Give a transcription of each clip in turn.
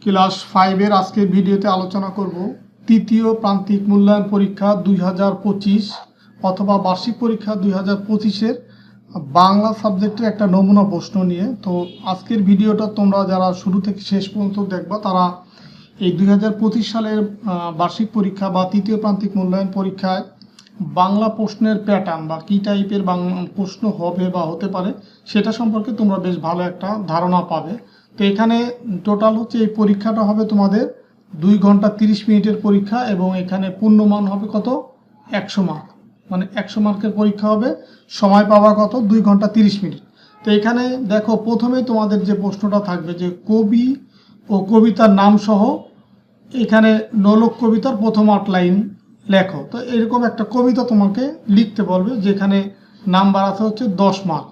Class 5 এর আজকের ভিডিওতে আলোচনা করব তৃতীয় প্রান্তিক মূল্যায়ন পরীক্ষা 2025 অথবা বার্ষিক পরীক্ষা 2025 এর বাংলা সাবজেক্টের একটা নমুনা প্রশ্ন নিয়ে। তো আজকের ভিডিওটা তোমরা যারা শুরু থেকে শেষ পর্যন্ত দেখবা তারা এই 2025 সালের বার্ষিক পরীক্ষা বা তৃতীয় প্রান্তিক মূল্যায়ন পরীক্ষায় বাংলা প্রশ্নের প্যাটার্ন বা কী টাইপের প্রশ্ন হবে বা হতে পারে সেটা সম্পর্কে তোমরা বেশ ভালো একটা ধারণা পাবে। তো এখানে টোটাল হচ্ছে এই পরীক্ষাটা হবে তোমাদের 2 ঘন্টা 30 মিনিটের পরীক্ষা এবং এখানে পূর্ণমান হবে কত 100 মার্ক, মানে 100 মার্কের পরীক্ষা হবে। সময় পাওয়া কত 2 ঘন্টা 30 মিনিট। তো এখানে দেখো প্রথমেই তোমাদের যে প্রশ্নটা থাকবে যে কবি ও কবিতার নাম সহ এখানে নোলক কবিতার প্রথম 8 লাইন লেখো। তো এরকম একটা কবিতা তোমাকে লিখতে বলবে যেখানে নাম্বার আছে হচ্ছে 10 মার্ক।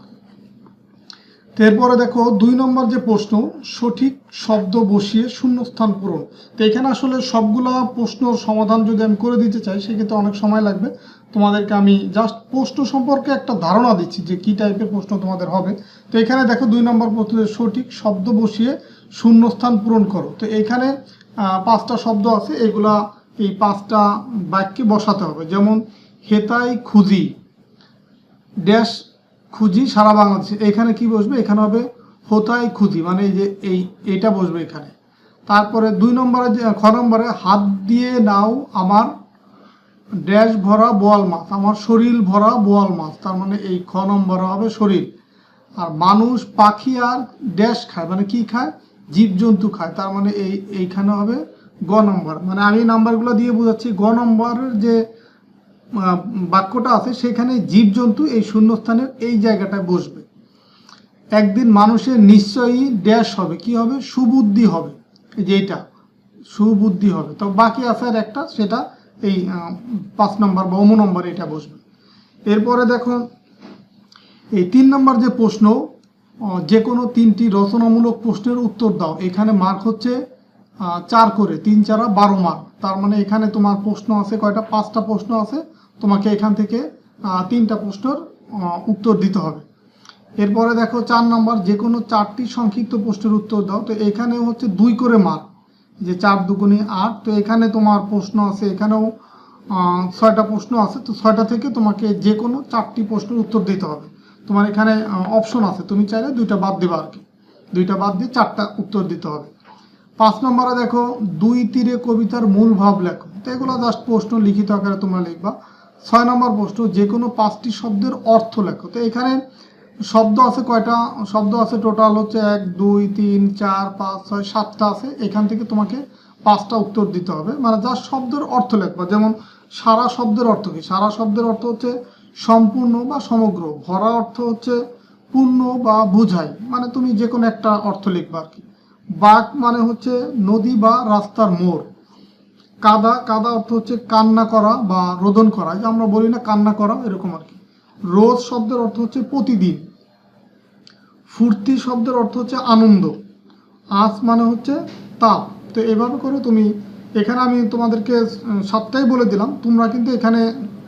এরপরে দেখো 2 নম্বর যে প্রশ্ন সঠিক শব্দ বসিয়ে শূন্যস্থান পূরণ। তো এখানে আসলে সবগুলা প্রশ্নর সমাধান যদি আমি করে দিতে চাই সেক্ষেত্রে অনেক সময় লাগবে। তোমাদেরকে আমি জাস্ট প্রশ্ন সম্পর্কে একটা ধারণা দিচ্ছি যে কী টাইপের প্রশ্ন তোমাদের হবে। তো এখানে দেখো 2 নম্বর প্রশ্নে সঠিক শব্দ বসিয়ে শূন্যস্থান পূরণ করো। তো এখানে 5টা শব্দ আছে, এগুলা এই 5টা বাক্যে বসাতে হবে। যেমন হেতাই খুঁজি ড্যাশ খুঁজি সারা বাংলাদেশে, এখানে কি বসবে, এখানে হবে হোতাই খুঁজি, মানে এই যে এইটা বসবে এখানে। তারপরে 2 নম্বরে যে খ নম্বরে হাত দিয়ে নাও আমার ড্যাশ ভরা বোয়াল মাছ, আমার শরীর ভরা বোয়াল মাছ, তার মানে এই খ নম্বরে হবে শরীর। আর মানুষ পাখি আর ড্যাশ খায়, মানে কি খায়, জীবজন্তু খায়, তার মানে এইখানে হবে গ নম্বর। মানে আমি নাম্বারগুলো দিয়ে বোঝাচ্ছি, গ নম্বরের যে বাক্যটা আছে সেখানে জীবজন্তু এই শূন্যস্থানের এই জায়গাটায় বসবে। একদিন মানুষের নিশ্চয়ই ড্যাশ হবে, কি হবে, সুবুদ্ধি হবে, এই যে এটা সুবুদ্ধি হবে। তো বাকি আছে আর একটা, সেটা এই 5 নম্বর বা নম্বর এটা বসবে। এরপরে দেখো এই 3 নম্বর যে প্রশ্ন যে কোনো 3টি রচনামূলক প্রশ্নের উত্তর দাও। এখানে মার্ক হচ্ছে 4 করে, 3 4 12 মার্ক। তার মানে এখানে তোমার প্রশ্ন আছে কয়টা, 5টা প্রশ্ন আছে, তোমাকে এখান থেকে 3টা প্রশ্নের উত্তর দিতে হবে। এরপরে দেখো 4 নম্বর যে কোনো 4টি সংক্ষিপ্ত প্রশ্নের উত্তর দাও। তো এখানে হচ্ছে 2 করে মার্ক, যে 4 দুগুণে 8। তো এখানে তোমার প্রশ্ন আছে, এখানেও 6টা প্রশ্ন আছে। তো 6টা থেকে তোমাকে যে কোনো 4টি প্রশ্নের উত্তর দিতে হবে। তোমার এখানে অপশন আছে, তুমি চাইলে 2টা বাদ দিবা আর কি, 2টা বাদ দিয়ে 4টা উত্তর দিতে হবে। 5 নম্বরে দেখো 2 তীরে কবিতার মূল ভাব লেখো। তো এগুলো জাস্ট প্রশ্ন লিখিত আকারে তোমরা লিখবা। 6 নম্বর প্রশ্ন যে কোনো 5টি শব্দের অর্থ লেখো। তো এখানে শব্দ আছে কয়টা, শব্দ আছে টোটাল হচ্ছে 1 2 3 4 5 6 7টা আছে। এখান থেকে তোমাকে 5টা উত্তর দিতে হবে, মানে জাস্ট শব্দের অর্থ লিখবা। যেমন সারা শব্দের অর্থ কি, সারা শব্দের অর্থ হচ্ছে সম্পূর্ণ বা সমগ্র। ভরা অর্থ হচ্ছে পূর্ণ বা বোঝাই, মানে তুমি যে কোনো একটা অর্থ লিখবা আর কি। বাঁক মানে হচ্ছে নদী বা রাস্তার মোড়। কাদা, কাদা অর্থ হচ্ছে কান্না করা বা রোদন করা, যে আমরা বলি না কান্না করা, এরকম আর কি। রোজ শব্দের অর্থ হচ্ছে প্রতিদিন। ফুর্তি শব্দের অর্থ হচ্ছে আনন্দ। আঁচ মানে হচ্ছে তাপ। তো এভাবে করে তুমি, এখানে আমি তোমাদেরকে 7টাই বলে দিলাম, তোমরা কিন্তু এখানে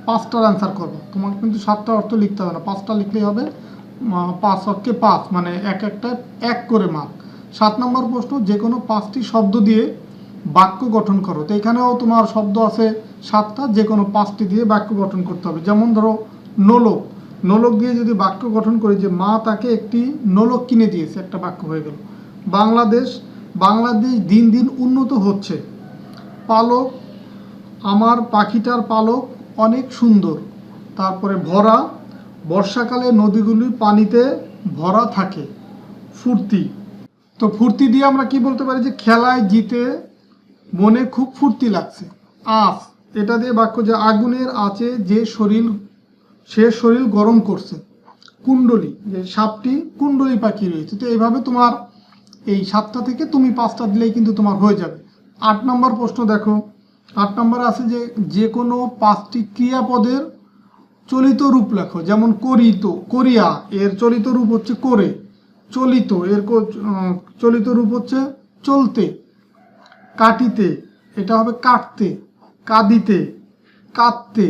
5টার অ্যান্সার করবে। তোমাকে কিন্তু 7টা অর্থ লিখতে হবে না, 5টা লিখলেই হবে। 5 অক্ষে 5, মানে একটা 1 করে মার্ক। 7 নম্বর প্রশ্ন যে কোনো 5টি শব্দ দিয়ে বাক্য গঠন করো। তো এখানেও তোমার শব্দ আছে 7টা, যে কোনো 5টি দিয়ে বাক্য গঠন করতে হবে। যেমন ধরো নোলক, নোলক দিয়ে যদি বাক্য গঠন করি যে মা তাকে একটি নোলক কিনে দিয়েছে, একটা বাক্য হয়ে গেল। বাংলাদেশ, বাংলাদেশ দিন দিন উন্নত হচ্ছে। পালক, আমার পাখিটার পালক অনেক সুন্দর। তারপরে ভরা, বর্ষাকালে নদীগুলি পানিতে ভরা থাকে। ফুর্তি, তো ফুর্তি দিয়ে আমরা কি বলতে পারি, যে খেলায় জিতে মনে খুব ফুর্তি লাগছে। আঁচ, এটা দিয়ে বাক্য যে আগুনের আঁচে যে সে শরীর গরম করছে। কুণ্ডলী, যে সাপটি কুণ্ডলী পাখি রয়েছে। তো এইভাবে তোমার এই 7টা থেকে তুমি 5টা দিলেই কিন্তু তোমার হয়ে যাবে। 8 নম্বর প্রশ্ন দেখো, 8 নম্বরে আছে যে কোনো 5টি ক্রিয়াপদের চলিত রূপ লেখো। যেমন করিত, করিয়া, এর চলিত রূপ হচ্ছে করে। চলিত, এর চলিত রূপ হচ্ছে চলতে। কাটিতে, এটা হবে কাটতে। কাঁদিতে, কাঁদতে।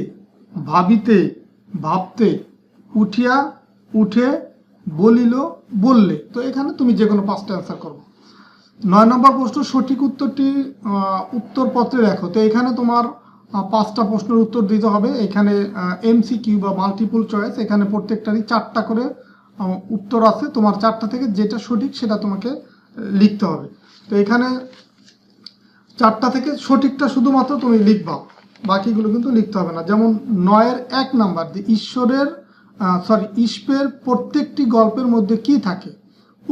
ভাবিতে, ভাবতে। উঠিয়া, উঠে। বলিল, বললে। তো এখানে তুমি যে কোনো 5টা অ্যান্সার করবো। 9 নম্বর প্রশ্ন, সঠিক উত্তরটি উত্তরপত্রে লেখো। তো এখানে তোমার 5টা প্রশ্নের উত্তর দিতে হবে। এখানে MCQ বা মাল্টিপল চয়েস, এখানে প্রত্যেকটারই 4টা করে উত্তর আছে। তোমার 4টা থেকে যেটা সঠিক সেটা তোমাকে লিখতে হবে। তো এখানে 4টা থেকে সঠিকটা শুধুমাত্র তুমি লিখবা, বাকিগুলো কিন্তু লিখতে হবে না। যেমন 9-এর 1 নাম্বার, ঈশপের প্রত্যেকটি গল্পের মধ্যে কি থাকে?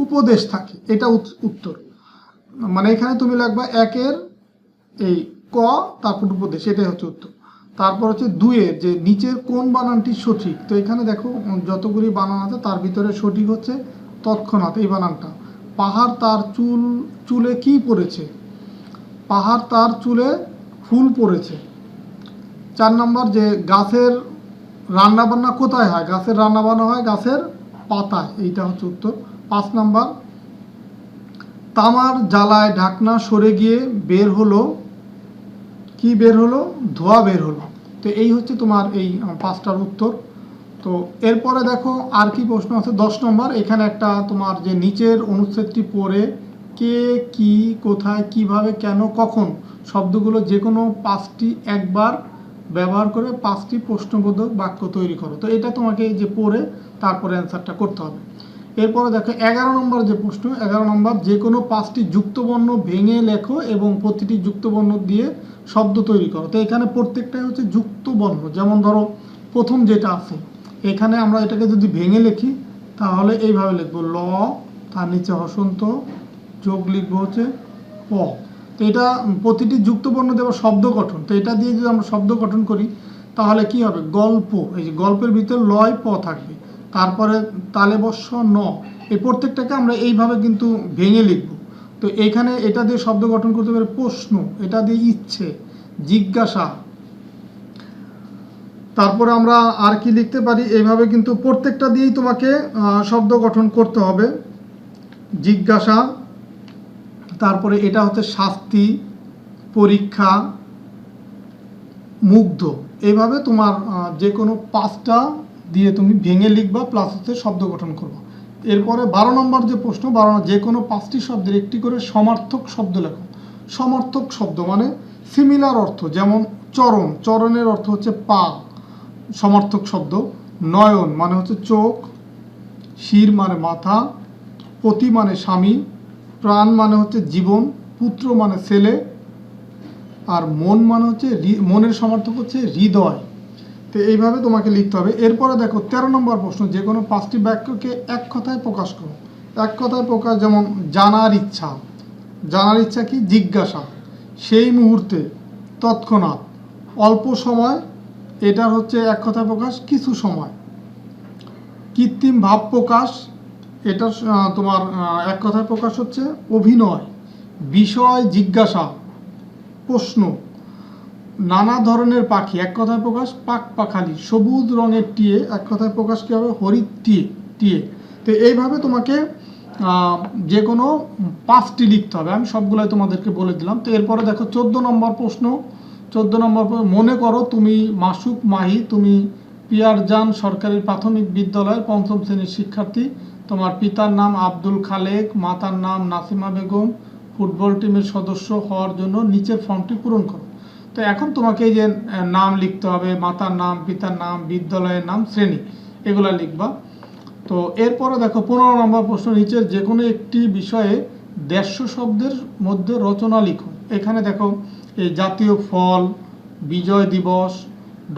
উপদেশ থাকে, এটা উত্তর। মানে এখানে তুমি লিখবা 1-এর এই ক, তারপর উপদেশ, এটাই হচ্ছে উত্তর। তারপর হচ্ছে 2-এর যে নিচের কোন বানানটি সঠিক? তো এখানে দেখো যতগুলি বানান আছে তার ভিতরে সঠিক হচ্ছে তৎক্ষণাৎ, এই বানানটা। পাহাড় তার চুলে কি পড়েছে? পাহাড় তার চুলে ফুল পড়েছে। 4 নম্বর, যে গাছের রান্নাবান্না কোথায় হয়? গাছের রান্নাবান্না হয় গাছের পাতায়, এইটা হচ্ছে উত্তর। 5 নম্বর, তামার জ্বালায় ঢাকনা সরে গিয়ে বের হলো কি? বের হলো ধোঁয়া বের হলো। তো এই হচ্ছে তোমার এই 5টার উত্তর। তো এরপরে দেখো আর কি প্রশ্ন আছে। 10 নম্বর, এখানে একটা তোমার যে নিচের অনুচ্ছেদটি পড়ে কে, কি, কোথায়, কিভাবে, কেন, কখন শব্দগুলো যে কোনো 5টি একবার ব্যবহার করে 5টি প্রশ্নবোধক বাক্য তৈরি করো। তো এটা তোমাকে এই যে পড়ে তারপরে অ্যান্সারটা করতে হবে। এরপরে দেখো 11 নম্বর যে প্রশ্ন, 11 নম্বর, যে কোনো 5টি যুক্তবর্ণ ভেঙে লেখো এবং প্রতিটি যুক্তবর্ণ দিয়ে শব্দ তৈরি করো। তো এখানে প্রত্যেকটাই হচ্ছে যুক্তবর্ণ। যেমন ধরো প্রথম যেটা আছে, এখানে আমরা এটাকে যদি ভেঙে লিখি তাহলে এইভাবে লিখবো ল, তার নিচে হসন্ত, যোগ লিখবো হচ্ছে প। তো এটা প্রতিটি যুক্তবর্ণ দেবো শব্দ গঠন। তো এটা দিয়ে যদি আমরা শব্দ গঠন করি তাহলে কি হবে? গল্প, এই যে গল্পের ভিতর লয় প থাকবে, তারপরে তালে বস্য ন, এই প্রত্যেকটাকে আমরা এইভাবে কিন্তু ভেঙে লিখব। তো এখানে এটা দিয়ে শব্দ গঠন করতে পারে প্রশ্ন, এটা দিয়ে ইচ্ছে, জিজ্ঞাসা। তারপরে আমরা আর কি লিখতে পারি? এইভাবে কিন্তু প্রত্যেকটা দিয়েই তোমাকে শব্দ গঠন করতে হবে। জিজ্ঞাসা, তারপরে এটা হচ্ছে শাস্তি, পরীক্ষা, মুগ্ধ। এইভাবে তোমার যে কোনো 5টা দিয়ে তুমি ভেঙে লিখবা, প্লাস হচ্ছে শব্দ গঠন করবা। এরপরে 12 নম্বর যে প্রশ্ন, 12, যে কোনো 5টি শব্দের একটি করে সমার্থক শব্দ লেখো। সমার্থক শব্দ মানে সিমিলার অর্থ, যেমন চরণ, চরণের অর্থ হচ্ছে পা, সমার্থক শব্দ। নয়ন মানে হচ্ছে চোখ, শির মানে মাথা, পতি মানে স্বামী, প্রাণ মানে হচ্ছে জীবন, পুত্র মানে ছেলে, আর মন মানে হচ্ছে মনের সমার্থক হচ্ছে হৃদয়। তো এইভাবে তোমাকে লিখতে হবে। এরপরে দেখো 13 নম্বর প্রশ্ন, যে কোনো 5টি বাক্যকে এক কথায় প্রকাশ করো। এক কথায় প্রকাশ, যেমন জানার ইচ্ছা। জানার ইচ্ছা কি? জিজ্ঞাসা, সেই মুহূর্তে, তৎক্ষণাৎ, অল্প সময়, এটার হচ্ছে এক কথায় প্রকাশ কিছু সময়। কৃত্রিম ভাব প্রকাশ, এটা তোমার এক কথায় প্রকাশ হচ্ছে অভিনয়। বিষয় জিজ্ঞাসা, প্রশ্ন। নানা ধরনের পাখি, এক কথায় প্রকাশ পাক পাখালি। সবুজ রঙের টিয়ে, এক কথায় প্রকাশ কী হবে? হরিৎ টিয়ে, টিয়ে। তো এইভাবে তোমাকে যে কোনো 5টি লিখতে হবে। আমি সবগুলাই তোমাদেরকে বলে দিলাম। তো এরপরে দেখো 14 নম্বর প্রশ্ন। 14 নম্বর, মনে করো তুমি মাসুক মাহি, তুমি পিয়ারজান সরকারি প্রাথমিক বিদ্যালয়ের 5ম শ্রেণীর শিক্ষার্থী। তোমার পিতার নাম আব্দুল খালেক, মাতার নাম নাসিমা বেগম। ফুটবল টিমের সদস্য হওয়ার জন্য নিচের ফর্মটি পূরণ করো। তো এখন তোমাকে এই যে নাম লিখতে হবে, মাতার নাম, পিতার নাম, বিদ্যালয়ের নাম, শ্রেণী, এগুলো লিখবা। তো এরপরে দেখো 15 নম্বর প্রশ্ন, নিচের যে কোনো একটি বিষয়ে 150 শব্দের মধ্যে রচনা লিখো। এখানে দেখো এই জাতীয় ফল, বিজয় দিবস,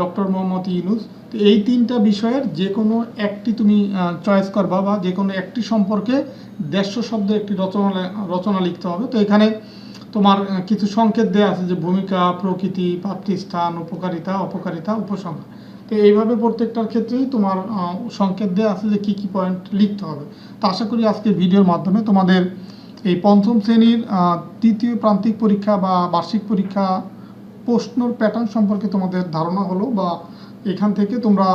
ডক্টর মোহাম্মদ ইউনূস। তো এই 3টা বিষয়ের যে কোনো একটি তুমি চয়েস করবা, বা যে কোনো একটি সম্পর্কে 150 শব্দের একটি রচনা লিখতে হবে। তো এখানে তোমার কিছু সংকেত দেওয়া আছে, যে ভূমিকা, প্রকৃতি, প্রাপ্তিস্থান, উপকারিতা, অপকারিতা, উপসংহার। তো এইভাবে প্রত্যেকটার ক্ষেত্রেই তোমার সংকেত দেওয়া আছে যে কী কী পয়েন্ট লিখতে হবে। তো আশা করি আজকের ভিডিওর মাধ্যমে তোমাদের এই 5ম শ্রেণীর 3য় প্রান্তিক পরীক্ষা বা বার্ষিক পরীক্ষা প্রশ্নর প্যাটার্ন সম্পর্কে তোমাদের ধারণা হলো, বা এখান থেকে তোমরা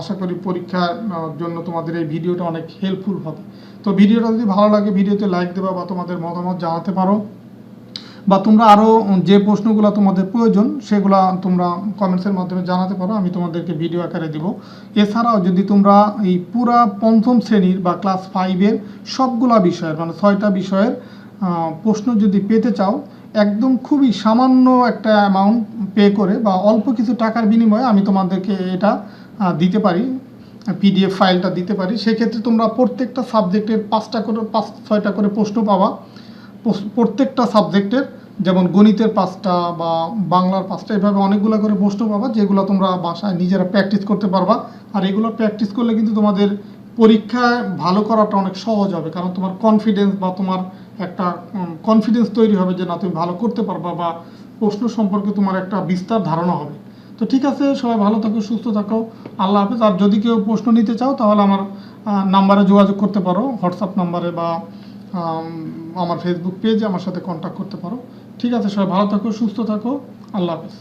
আশা করি পরীক্ষার জন্য তোমাদের এই ভিডিওটা অনেক হেল্পফুল হবে। তো ভিডিওটা যদি ভালো লাগে ভিডিওতে লাইক দেবা, বা তোমাদের মতামত জানাতে পারো, বা তোমরা আরও যে প্রশ্নগুলো তোমাদের প্রয়োজন সেগুলো তোমরা কমেন্টসের মাধ্যমে জানাতে পারো, আমি তোমাদেরকে ভিডিও আকারে দিব। এছাড়াও যদি তোমরা এই পুরা 5ম শ্রেণীর বা ক্লাস 5-এর সবগুলা বিষয়ের, মানে 6টা বিষয়ের প্রশ্ন যদি পেতে চাও, একদম খুবই সামান্য একটা অ্যামাউন্ট পে করে বা অল্প কিছু টাকার বিনিময়ে আমি তোমাদেরকে এটা দিতে পারি, পিডিএফ ফাইলটা দিতে পারি। সেক্ষেত্রে তোমরা প্রত্যেকটা সাবজেক্টের 5-6টা করে প্রশ্ন পাবা। প্রত্যেকটা সাবজেক্টের, যেমন গণিতের 5টা বা বাংলার 5টা, এভাবে অনেকগুলো করে প্রশ্ন পাবা, যেগুলো তোমরা বাসায় নিজেরা প্র্যাকটিস করতে পারবা। আর এগুলো প্র্যাকটিস করলে কিন্তু তোমাদের পরীক্ষায় ভালো করাটা অনেক সহজ হবে, কারণ তোমার কনফিডেন্স বা তোমার একটা কনফিডেন্স তৈরি হবে যে না, তুমি ভালো করতে পারবা, বা প্রশ্ন সম্পর্কে তোমার একটা বিস্তার ধারণা হবে। তো ঠিক আছে, সবাই ভালো থাকো, সুস্থ থাকো, আল্লাহ হাফেজ। আর যদি কেউ প্রশ্ন নিতে চাও তাহলে আমার নাম্বারে যোগাযোগ করতে পারো, হোয়াটসঅ্যাপ নাম্বারে, বা আমার ফেসবুক পেজে আমার সাথে কন্ট্যাক্ট করতে পারো। ঠিক আছে, সবাই ভালো থাকো, সুস্থ থাকো, আল্লাহ হাফেজ।